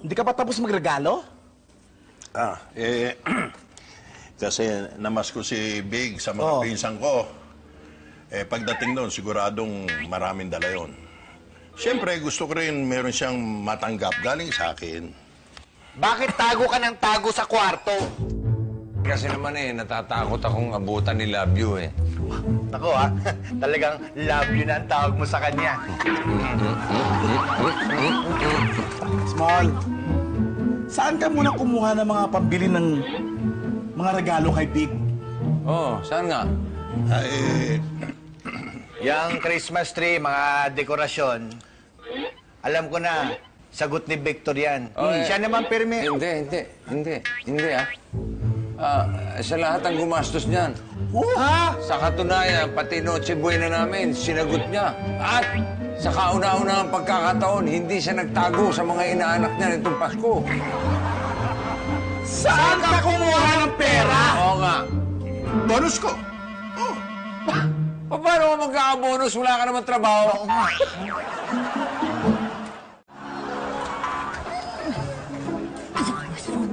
Hindi ka pa tapos magregalo? Kasi namas ko si Big sa mga pinsan ko. Pagdating doon, siguradong maraming dala yun. Siyempre, gusto ko rin meron siyang matanggap galing sa akin. Bakit tago ka ng tago sa kwarto? Kasi naman natatakot akong abutan ni Love You Ako talagang love you na ang tawag mo sa kanya. Small, saan ka muna kumuha ng mga pambili ng mga regalo kay Big? Saan nga? Yung Christmas tree, mga dekorasyon, alam ko na, sagot ni Victor yan. Siya naman pirmi. Hindi sa lahat ang gumastos niyan. Sa katunayan, pati Noche Buena namin, sinagot niya. At sa kauna-unahang pagkakataon, hindi siya nagtago sa mga inaanak niya nitong Pasko. Saan ka kumuha ng pera? Oo nga. Bonus ko! Paano mo magkakabonus? Wala ka naman trabaho. Oo nga.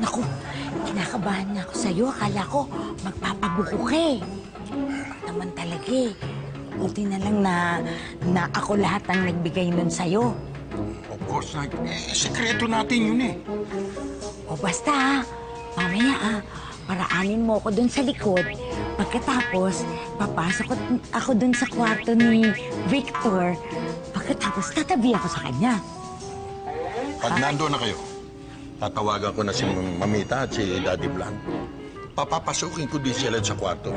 Naku, kinakabahan na ako sa'yo. Akala ko magpapabuko ka eh. Naman talaga eh. Buti na lang na ako lahat ang nagbigay nun sa'yo. Of course, sekreto natin yun eh. O basta mamaya paraanin mo ako dun sa likod. Pagkatapos, papasok ako dun sa kwarto ni Victor. Pagkatapos, tatabi ako sa kanya. Pag nandoon na kayo, tatawagan ko na si Mamita at si Daddy Blan. Papapasukin ko din sila sa kwarto.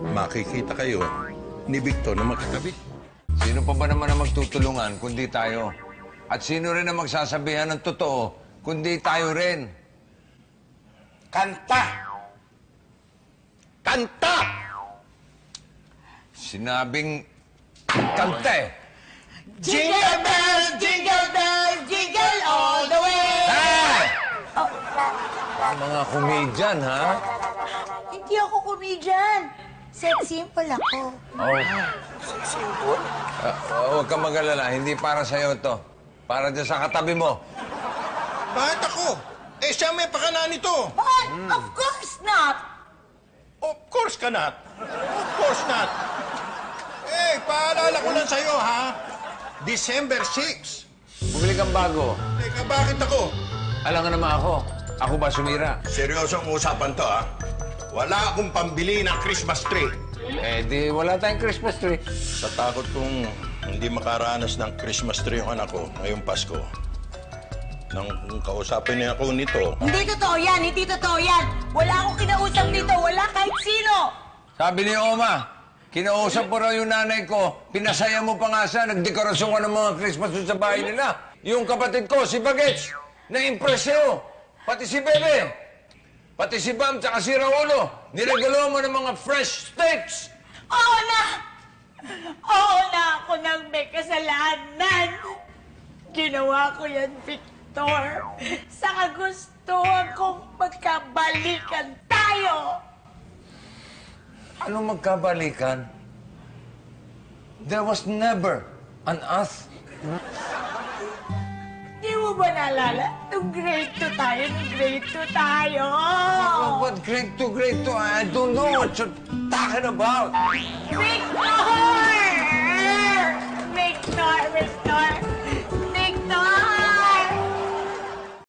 Makikita kayo ni Victor na magkatabi. Sino pa ba naman ang magtutulungan kundi tayo? At sino rin ang magsasabihan ng totoo kundi tayo rin? Kanta! Kanta! Sinabing kanta eh. Jingle bells, jingle all the way! Hey! Mga komedyan, ha? Hindi ako komedyan. Set simple ako. Simple? Huwag kang mag-alala. Hindi para sa'yo to. Para dyan sa katabi mo. Bakit ako? Siya may pakana nito. But, of course not! Of course ka not. Of course not. Paalala ko lang sa'yo, ha? December 6. Bumili kang bago. Teka, bakit ako? Alam nga naman ako. Ako ba sumira? Seryosong usapan to, ha? Wala akong pambili ng Christmas tree. Di wala tayong Christmas tree. Sa takot kong hindi makaranas ng Christmas tree yung anak ko ngayong Pasko. Nang kausapin niya ako nito. Hindi totoo yan, hindi totoo yan. Wala akong kinausap dito, wala kahit sino. Sabi ni Oma, kinausap mo raw yung nanay ko, pinasaya mo pa nga siya, nagdekorasyon ka ng mga Christmas doon sa bahay nila. Yung kapatid ko, si Bagets, na-impress sa'yo. Pati si Bebe, pati si Bam, tsaka si Raulo, niregalo mo ng mga fresh steaks. Oo na ako nang may kasalanan. Ginawa ko yan, Victor. Sa kagustuhan kong magkabalikan tayo. Anong magkabalikan? There was never an us. Di mo ba naalala? Nung grade 2 tayo, What grade 2, grade 2? I don't know what you're talking about. Victor! Victor!